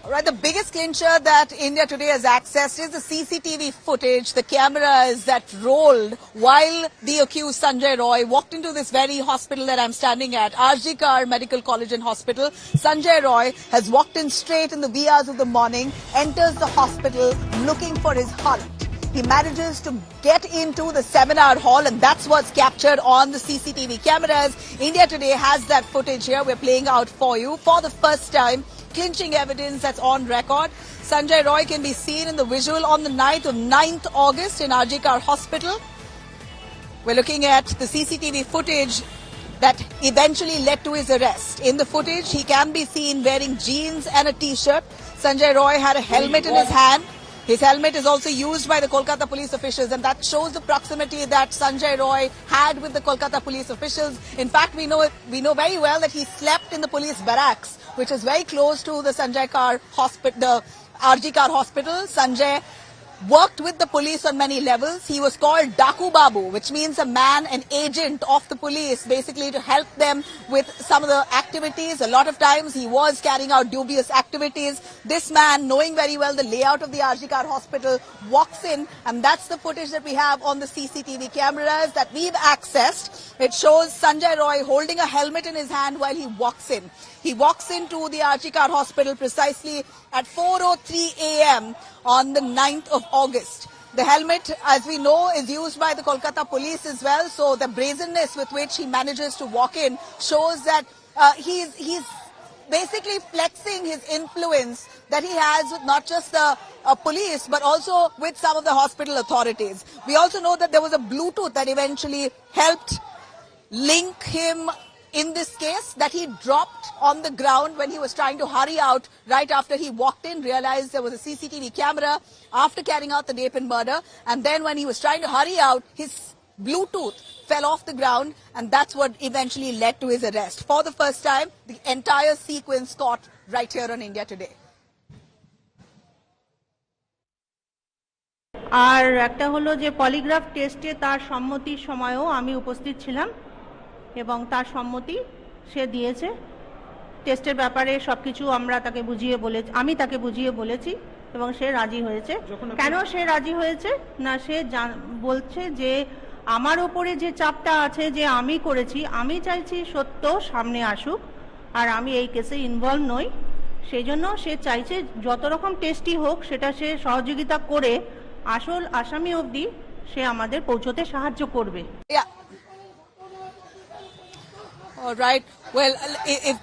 Right, the biggest clincher that India Today has accessed is the CCTV footage, the cameras that rolled while the accused Sanjay Roy walked into this very hospital that I'm standing at, RG Kar Medical College and Hospital. Sanjay Roy has walked in straight in the wee hours of the morning, enters the hospital looking for his heart. He manages to get into the seminar hall, and that's what's captured on the CCTV cameras. India Today has that footage here. We're playing out for you for the first time. Clinching evidence that's on record. Sanjay Roy can be seen in the visual on the night of 9th August in RG Kar Hospital. We're looking at the CCTV footage that eventually led to his arrest. In the footage, he can be seen wearing jeans and a t-shirt. Sanjay Roy had a helmet in his hand. His helmet is also used by the Kolkata police officials, and that shows the proximity that Sanjay Roy had with the Kolkata police officials. In fact, we know very well that he slept in the police barracks, which is very close to the Sanjay Kar hospital, the RG Kar hospital. Sanjay worked with the police on many levels. He was called Daku Babu, which means a man, an agent of the police, basically to help them with some of the activities. A lot of times he was carrying out dubious activities. This man, knowing very well the layout of the RG Kar hospital, walks in, and that's the footage that we have on the CCTV cameras that we've accessed. It shows Sanjay Roy holding a helmet in his hand while he walks in. He walks into the RG Kar hospital precisely at 4:03 a.m. on the 9th of August. The helmet, as we know, is used by the Kolkata police as well. So the brazenness with which he manages to walk in shows that he's basically flexing his influence that he has with not just the police, but also with some of the hospital authorities. We also know that there was a Bluetooth that eventually helped link him in this case, that he dropped on the ground when he was trying to hurry out right after he walked in, realized there was a CCTV camera after carrying out the rape and murder. And then when he was trying to hurry out, his Bluetooth fell off the ground, and that's what eventually led to his arrest. For the first time, the entire sequence caught right here on India Today. আর একটা হলো যে polygraph টেস্টে তার সম্মতির সময়ও আমি উপস্থিত ছিলাম এবং তার সম্মতি সে দিয়েছে। টেস্টের ব্যাপারে সবকিছু আমি তাকে বুঝিয়ে বলেছি এবং সে রাজি হয়েছে। কেন সে রাজি হয়েছে না, সে বলছে যে আমার উপরে যে চাপটা আছে যে আমি করেছি, আমি চাইছি সত্য সামনে আসুক, আর আমি এই কেসে ইনভলভ নই। সেই জন্য সে চাইছে যত রকম টেস্টই হোক সেটা সে সহযোগিতা করে আসল আসামি অবধি সে আমাদের পৌঁছতে সাহায্য করবে। All right. Well,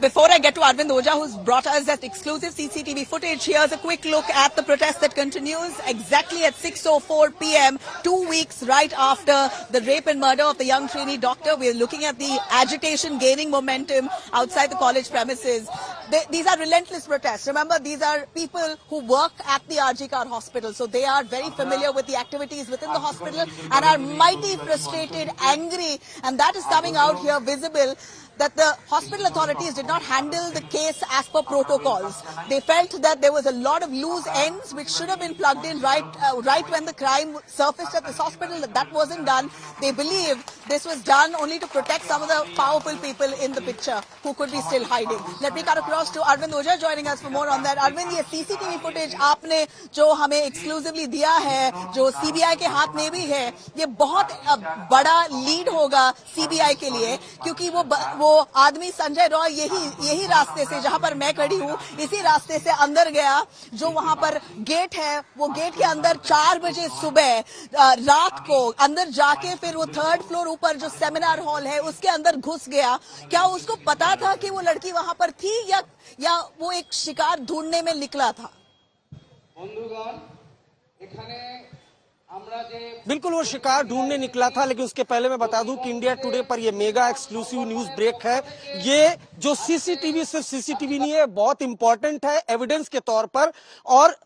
before I get to Arvind Ojha, who's brought us that exclusive CCTV footage, here's a quick look at the protest that continues exactly at 6:04 p.m., 2 weeks right after the rape and murder of the young trainee doctor. We're looking at the agitation gaining momentum outside the college premises. These are relentless protests. Remember, these are people who work at the RG Kar hospital, so they are very familiar with the activities within the hospital and are mighty frustrated, angry, and that is coming out here visible, that the hospital authorities did not handle the case as per protocols. They felt that there was a lot of loose ends which should have been plugged in right when the crime surfaced at this hospital. That wasn't done. They believe this was done only to protect some of the powerful people in the picture who could be still hiding. Let me cut across to Arvind Ojha joining us for more on that. Arvind, ये CCTV footage आपने जो हमें exclusively दिया है, जो CBI के हाथ में भी है, ये बहुत बड़ा लीड होगा CBI के लिए, क्योंकि वो आदमी संजय रॉय यही रास्ते से, जहां पर मैं खड़ी हूं, इसी रास्ते से अंदर गया। जो वहां पर गेट है, वो गेट के अंदर 4 बजे सुबह रात को अंदर जाके फिर वो 3rd फ्लोर ऊपर जो सेमिनार हॉल है उसके अंदर घुस गया। क्या उसको पता था कि वो लड़की वहां पर थी या वो एक शिकार ढूंढने में निकला था? बिल्कुल वो शिकार ढूंढने निकला था, लेकिन उसके पहले मैं बता दूं कि इंडिया टुडे पर ये मेगा एक्सक्लूसिव न्यूज ब्रेक है। ये जो सीसीटीवी सिर्फ सीसीटीवी नहीं है, बहुत इंपॉर्टेंट है एविडेंस के तौर पर, और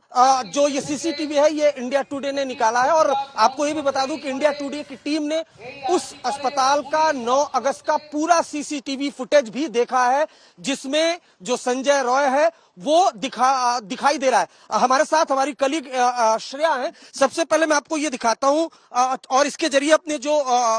जो ये सीसीटीवी है ये इंडिया टुडे ने निकाला है। और आपको ये भी बता दूं कि इंडिया टुडे की टीम ने उस अस्पताल का 9 अगस्त का पूरा सीसीटीवी फुटेज भी देखा है, जिसमें जो संजय रॉय है वो दिखाई दे रहा है। हमारे साथ हमारी कलीग श्रेया है। सबसे पहले मैं आपको ये दिखाता हूं और इसके जरिए अपने जो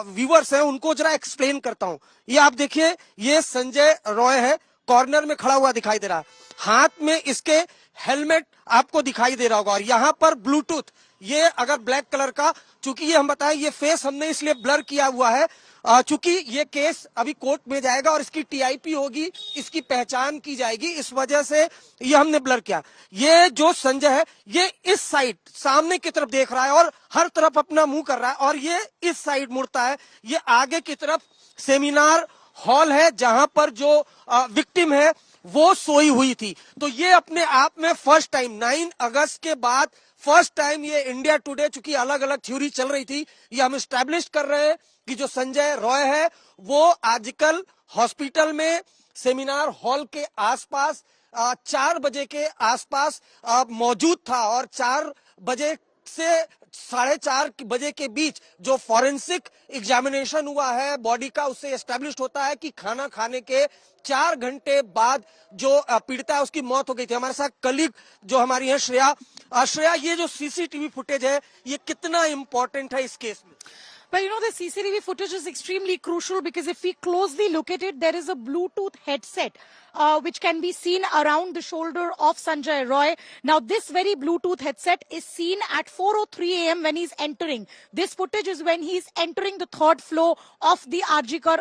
व्यूअर्स हैं उनको जरा एक्सप्लेन करता हूं। ये आप देखिए, ये संजय रॉय है, कॉर्नर में खड़ा हुआ दिखाई दे रहा है। हाथ में इसके हेलमेट आपको दिखाई दे रहा होगा और यहाँ पर ब्लूटूथ, ये अगर ब्लैक कलर का, चूंकि ये हम बताएं ये फेस हमने इसलिए ब्लर किया हुआ है चूंकि ये केस अभी कोर्ट में जाएगा और इसकी टीआईपी होगी, इसकी पहचान की जाएगी, इस वजह से ये हमने ब्लर किया। ये जो संजय है ये इस साइड सामने की तरफ देख रहा है और हर तरफ अपना मुंह कर रहा है और ये इस साइड मुड़ता है। ये आगे की तरफ सेमिनार हॉल है जहां पर जो विक्टिम है वो सोई हुई थी। तो ये अपने आप में फर्स्ट टाइम 9 अगस्त के बाद फर्स्ट टाइम ये इंडिया टुडे, चूंकि अलग अलग थ्योरी चल रही थी, ये हम स्टैब्लिश कर रहे हैं कि जो संजय रॉय है वो आजकल हॉस्पिटल में सेमिनार हॉल के आसपास 4 बजे के आसपास मौजूद था और 4 बजे से 4:30 बजे के बीच जो फॉरेंसिक एग्जामिनेशन हुआ है बॉडी का, उससे एस्टैब्लिश होता है कि खाना खाने के 4 घंटे बाद जो पीड़िता है उसकी मौत हो गई थी। हमारे साथ कलीग जो हमारी है श्रेया, ये जो सीसीटीवी फुटेज है ये कितना इंपॉर्टेंट है इस केस में? But you know, the CCTV footage is extremely crucial because if we closely look at it, there is a Bluetooth headset which can be seen around the shoulder of Sanjay Roy. Now, this very Bluetooth headset is seen at 4:03 a.m. when he's entering. This footage is when he's entering the 3rd floor of the RG Kar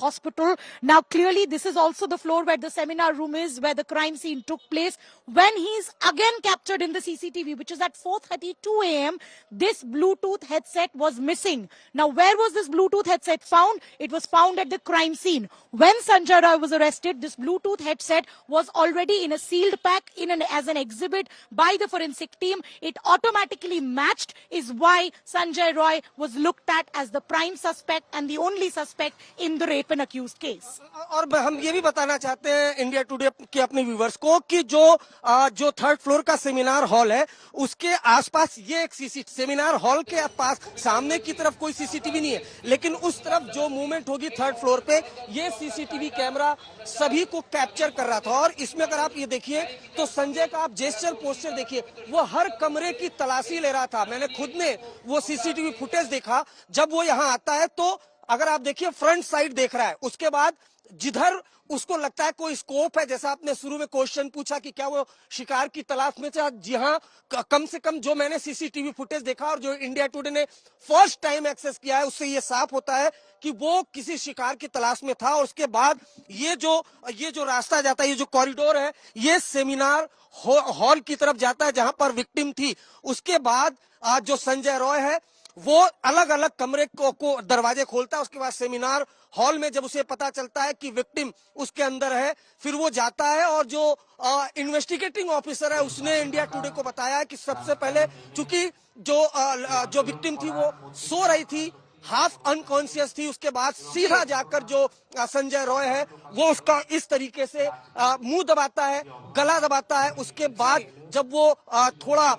hospital. Now, clearly, this is also the floor where the seminar room is, where the crime scene took place. When he's again captured in the CCTV, which is at 4:32 a.m., this Bluetooth headset was missing. Now, where was this Bluetooth headset found? It was found at the crime scene. When Sanjay Roy was arrested, this Bluetooth headset was already in a sealed pack as an exhibit by the forensic team. It automatically matched, is why Sanjay Roy was looked at as the prime suspect and the only suspect in the rape and accused case. और हम ये भी बताना चाहते हैं India today के अपने viewers को कि जो 3rd फ्लोर का सेमिनार हॉल है उसके आसपास ये एक सेमिनार हॉल के पास सामने की तरफ कोई सीसीटीवी नहीं है, लेकिन उस तरफ जो मूवमेंट होगी 3rd फ्लोर पे ये सीसीटीवी कैमरा सभी को कैप्चर कर रहा था। और इसमें अगर आप ये देखिए तो संजय का आप जेस्चर पोस्चर देखिए, वो हर कमरे की तलाशी ले रहा था। मैंने खुद ने वो सीसीटीवी फुटेज देखा, जब वो यहाँ आता है तो अगर आप देखिए फ्रंट साइड देख रहा है, उसके बाद जिधर उसको लगता है कोई स्कोप है, जैसा आपने शुरू में क्वेश्चन पूछा कि क्या वो शिकार की तलाश में था, जी हाँ, कम से कम जो मैंने सीसीटीवी फुटेज देखा और जो इंडिया टुडे ने फर्स्ट टाइम एक्सेस किया है उससे ये साफ होता है कि वो किसी शिकार की तलाश में था। और उसके बाद ये जो रास्ता जाता है, ये जो कॉरिडोर है, ये सेमिनार हॉल की तरफ जाता है जहां पर विक्टिम थी। उसके बाद जो संजय रॉय है वो अलग अलग कमरे को दरवाजे खोलता है। उसके बाद सेमिनार हॉल में जब उसे पता चलता है कि विक्टिम उसके अंदर है, फिर वो जाता है और जो इन्वेस्टिगेटिंग ऑफिसर है उसने इंडिया टुडे को बताया कि सबसे पहले चूंकि जो विक्टिम थी वो सो रही थी, हाफ अनकॉन्शियस थी, उसके बाद सीधा जाकर जो संजय रॉय है वो उसका इस तरीके से मुंह दबाता है, गला दबाता है। उसके बाद जब वो थोड़ा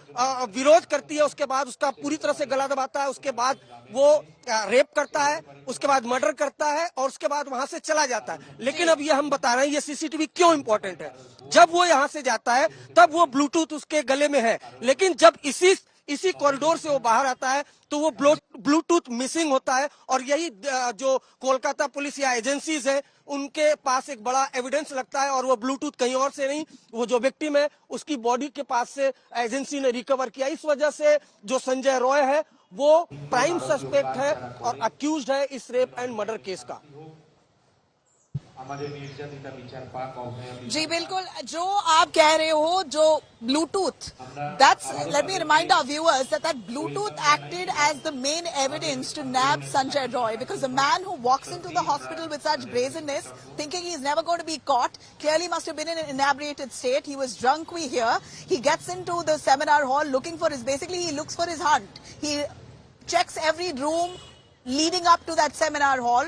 विरोध करती है उसके बाद उसका पूरी तरह से गला दबाता है, उसके बाद वो रेप करता है, उसके बाद मर्डर करता है और उसके बाद वहां से चला जाता है। लेकिन अब ये हम बता रहे हैं ये सीसीटीवी क्यों इंपॉर्टेंट है। जब वो यहाँ से जाता है तब वो ब्लूटूथ उसके गले में है, लेकिन जब इसी कॉरिडोर से वो बाहर आता है तो वो ब्लूटूथ मिसिंग होता है। और यही जो कोलकाता पुलिस या एजेंसीज है उनके पास एक बड़ा एविडेंस लगता है और वो ब्लूटूथ कहीं और से नहीं, वो जो विक्टिम है उसकी बॉडी के पास से एजेंसी ने रिकवर किया। इस वजह से जो संजय रॉय है वो प्राइम सस्पेक्ट है और अक्यूज्ड है इस रेप एंड मर्डर केस का। जी बिल्कुल, जो आप कह रहे हो जो Bluetooth, that's let me remind our viewers that Bluetooth acted as the main evidence to nab Sanjay Roy, because a man who walks into the hospital with such brazenness, thinking he's never going to be caught, clearly must have been in an inebriated state. He was drunk, we hear. He gets into the seminar hall looking for he looks for his hunt. He checks every room leading up to that seminar hall,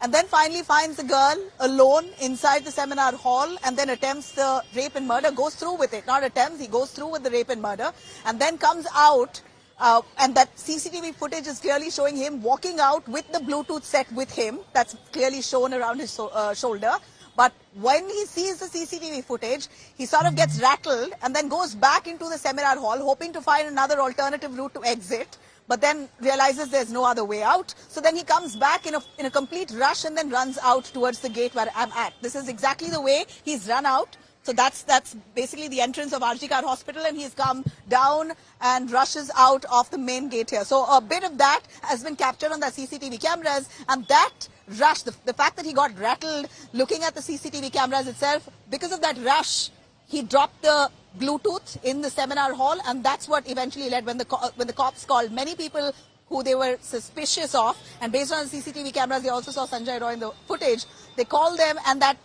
and then finally finds the girl alone inside the seminar hall and then attempts the rape and murder, goes through with it. Not attempts, he goes through with the rape and murder and then comes out and that CCTV footage is clearly showing him walking out with the Bluetooth set with him. That's clearly shown around his shoulder. But when he sees the CCTV footage, he sort of gets rattled and then goes back into the seminar hall hoping to find another alternative route to exit, but then realizes there's no other way out. So then he comes back in a complete rush and then runs out towards the gate where I'm at. This is exactly the way he's run out. So that's basically the entrance of RG Kar Hospital, and he's come down and rushes out of the main gate here. So a bit of that has been captured on the CCTV cameras, and that rush, the fact that he got rattled looking at the CCTV cameras itself, because of that rush, he dropped the Bluetooth in the seminar hall, and that's what eventually led when the cops called many people who they were suspicious of, and based on the CCTV cameras, they also saw Sanjay Roy in the footage. They called them, and that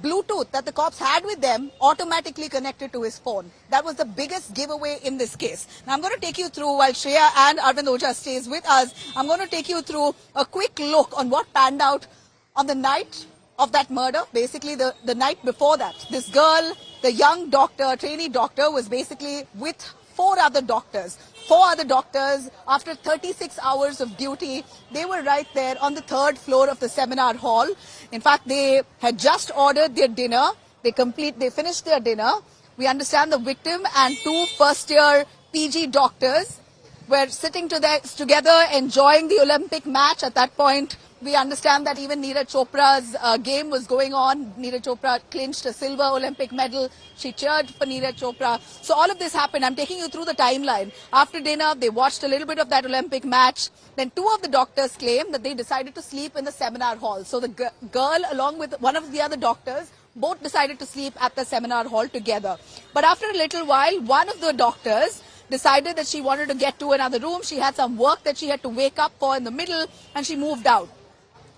Bluetooth that the cops had with them automatically connected to his phone. That was the biggest giveaway in this case. Now I'm going to take you through, while Shreya and Arvind Ojha stays with us, I'm going to take you through a quick look on what panned out on the night of that murder. Basically the night before that, this girl, the young doctor, trainee doctor, was basically with four other doctors. After 36 hours of duty, they were right there on the third floor of the seminar hall. In fact, they had just ordered their dinner. They finished their dinner. We understand the victim and two first-year PG doctors were sitting together enjoying the Olympic match. At that point, we understand that even Neeraj Chopra's game was going on. Neeraj Chopra clinched a silver Olympic medal. She cheered for Neeraj Chopra. So all of this happened. I'm taking you through the timeline. After dinner, they watched a little bit of that Olympic match. Then two of the doctors claimed that they decided to sleep in the seminar hall. So the girl, along with one of the other doctors, both decided to sleep at the seminar hall together. But after a little while, one of the doctors decided that she wanted to get to another room. She had some work that she had to wake up for in the middle, and she moved out.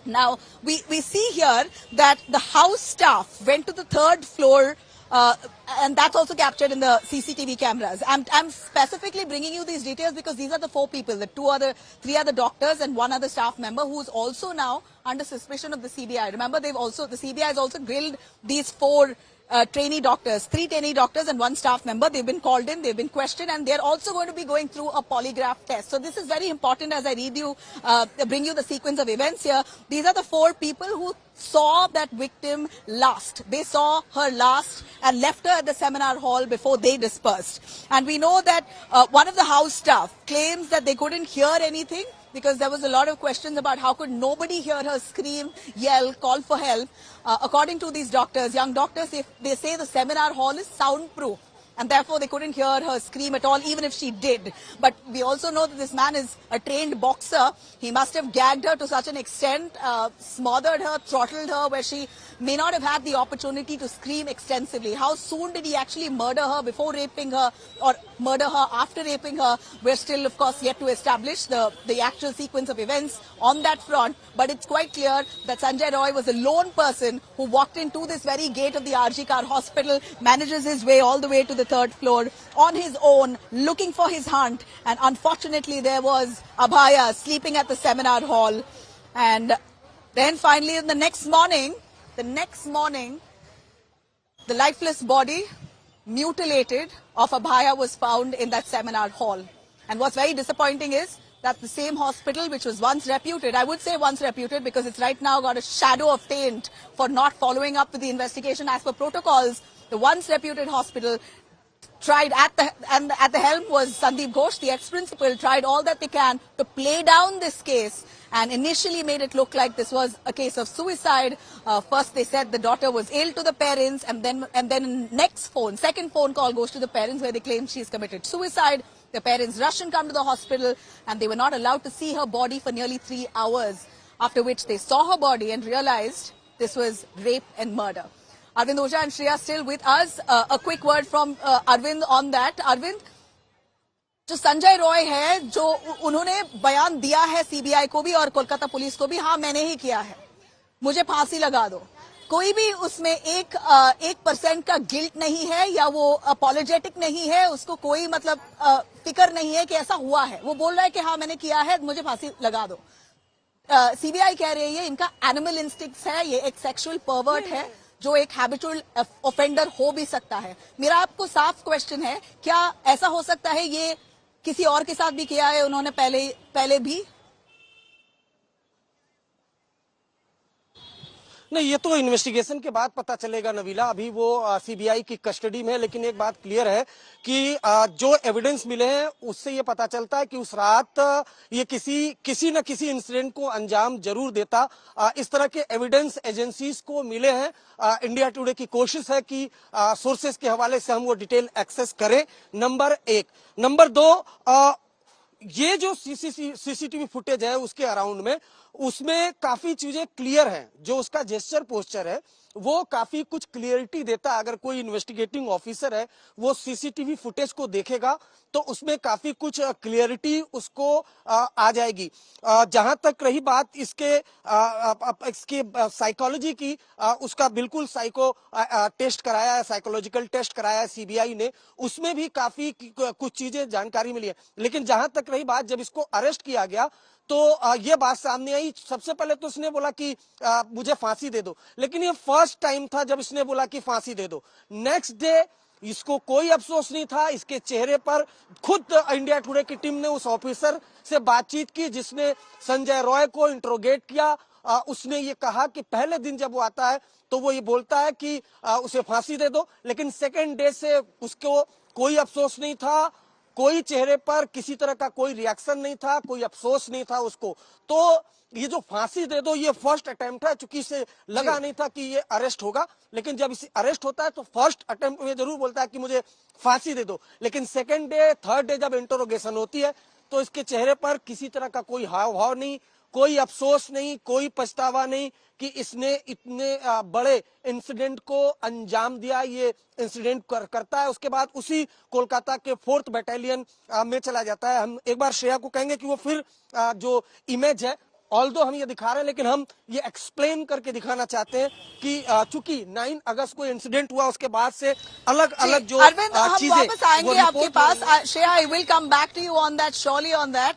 Now, we see here that the house staff went to the third floor, and that's also captured in the CCTV cameras. I'm specifically bringing you these details because these are the four people, three other doctors and one other staff member who's also now under suspicion of the CBI. Remember, the CBI has also grilled these four trainee doctors, three trainee doctors and one staff member. They've been called in, they've been questioned, and they're also going to be going through a polygraph test. So this is very important as I bring you the sequence of events here. These are the four people who saw that victim last. They saw her last and left her at the seminar hall before they dispersed. And we know that one of the house staff claims that they couldn't hear anything, because there was a lot of questions about how could nobody hear her scream, yell, call for help. According to these doctors, young doctors, they say the seminar hall is soundproof, and therefore they couldn't hear her scream at all, even if she did. But we also know that this man is a trained boxer. He must have gagged her to such an extent, smothered her, throttled her, where she may not have had the opportunity to scream extensively. How soon did he actually murder her before raping her, or murder her after raping her? We're still, of course, yet to establish the actual sequence of events on that front. But it's quite clear that Sanjay Roy was a lone person who walked into this very gate of the RG Kar Hospital, manages his way all the way to the third floor on his own, looking for his hunt. And unfortunately, there was Abhaya sleeping at the seminar hall. And then finally, the next morning, the lifeless body, mutilated, of Abhaya was found in that seminar hall. And what's very disappointing is that the same hospital, which was once reputed, I would say once reputed because it's right now got a shadow of taint for not following up with the investigation as per protocols, the once reputed hospital tried at the helm was Sandeep Ghosh, the ex-principal, tried all that they can to play down this case and initially made it look like this was a case of suicide. First they said the daughter was ill to the parents, and then second phone call goes to the parents where they claim she's committed suicide. The parents rush and come to the hospital, and they were not allowed to see her body for nearly 3 hours, after which they saw her body and realized this was rape and murder. Arvind Ojha and Shreya still with us. A quick word from Arvind on that. Arvind, जो संजय रॉय है, जो उन्होंने बयान दिया है CBI को भी और कोलकाता पुलिस को भी, हाँ मैंने ही किया है, मुझे फांसी लगा दो, कोई भी उसमें 1% का गिल्ट नहीं है या वो अपॉलोजेटिक नहीं है, उसको कोई मतलब फिक्र नहीं है कि ऐसा हुआ है, वो बोल रहा है कि हाँ मैंने किया है, मुझे फांसी लगा दो. सीबीआई कह रही है इनका एनिमल इंस्टिंक्ट्स है, ये एक सेक्सुअल परवर्ट है जो एक हैबिचुअल ऑफेंडर हो भी सकता है. मेरा आपको साफ क्वेश्चन है, क्या ऐसा हो सकता है ये किसी और के साथ भी किया है उन्होंने पहले भी? नहीं, ये तो इन्वेस्टिगेशन के बाद पता चलेगा नवीला। अभी वो सीबीआई की कस्टडी में है। लेकिन एक बात क्लियर है कि जो एविडेंस मिले हैं उससे ये पता चलता है कि उस रात ये किसी न किसी इंसिडेंट को अंजाम जरूर देता। इस तरह के एविडेंस एजेंसीज को मिले हैं। इंडिया टुडे की कोशिश है कि सोर्सेस के हवाले से हम वो डिटेल एक्सेस करें। नंबर एक। नंबर दो, ये जो सीसीटीवी फुटेज है उसके अराउंड में, उसमें काफी चीजें क्लियर हैं। जो उसका जेस्चर पोस्चर है वो काफी कुछ क्लियरिटी देता है। अगर कोई इन्वेस्टिगेटिंग ऑफिसर है वो सीसीटीवी फुटेज को देखेगा तो उसमें काफी कुछ क्लियरिटी उसको आ जाएगी। जहां तक रही बात इसके साइकोलॉजी की, उसका बिल्कुल साइको टेस्ट कराया है, साइकोलॉजिकल टेस्ट कराया है सीबीआई ने। उसमें भी काफी कुछ चीजें जानकारी मिली है। लेकिन जहां तक रही बात, जब इसको अरेस्ट किया गया तो ये बात सामने आई। सबसे पहले तो इसने बोला कि मुझे फांसी दे दो, लेकिन ये फर्स्ट टाइम था जब इसने बोला कि फांसी दे दो। नेक्स्ट डे इसको कोई अफसोस नहीं था। इसके चेहरे पर खुद इंडिया टुडे की टीम ने उस ऑफिसर से बातचीत की जिसने संजय रॉय को इंट्रोगेट किया। उसने ये कहा कि पहले दिन जब वो आता है तो वो ये बोलता है कि उसे फांसी दे दो, लेकिन सेकेंड डे से उसको कोई अफसोस नहीं था। कोई चेहरे पर किसी तरह का कोई रिएक्शन नहीं था, कोई अफसोस नहीं था उसको। तो ये जो फांसी दे दो ये फर्स्ट अटेम्प्ट है। चूंकि इसे लगा नहीं था कि ये अरेस्ट होगा, लेकिन जब इसे अरेस्ट होता है तो फर्स्ट अटेम्प्ट में जरूर बोलता है कि मुझे फांसी दे दो। लेकिन सेकेंड डे थर्ड डे जब इंटरोगेशन होती है तो इसके चेहरे पर किसी तरह का कोई हाव भाव नहीं, कोई अफसोस नहीं, कोई पछतावा नहीं कि इसने इतने बड़े इंसिडेंट को अंजाम दिया। ये इंसिडेंट करता है, उसके बाद उसी कोलकाता के 4th बटालियन में चला जाता है। हम एक बार श्रेया को कहेंगे कि वो फिर जो इमेज है, ऑल्दो हम ये दिखा रहे हैं लेकिन हम ये एक्सप्लेन करके दिखाना चाहते हैं कि चूंकि 9 अगस्त को इंसिडेंट हुआ उसके बाद से अलग अलग जो अरविंद, हम चीजें वापस आएंगे वो आपके रिपोर्ट पास। Shreya, I will come back to you on that, surely on that.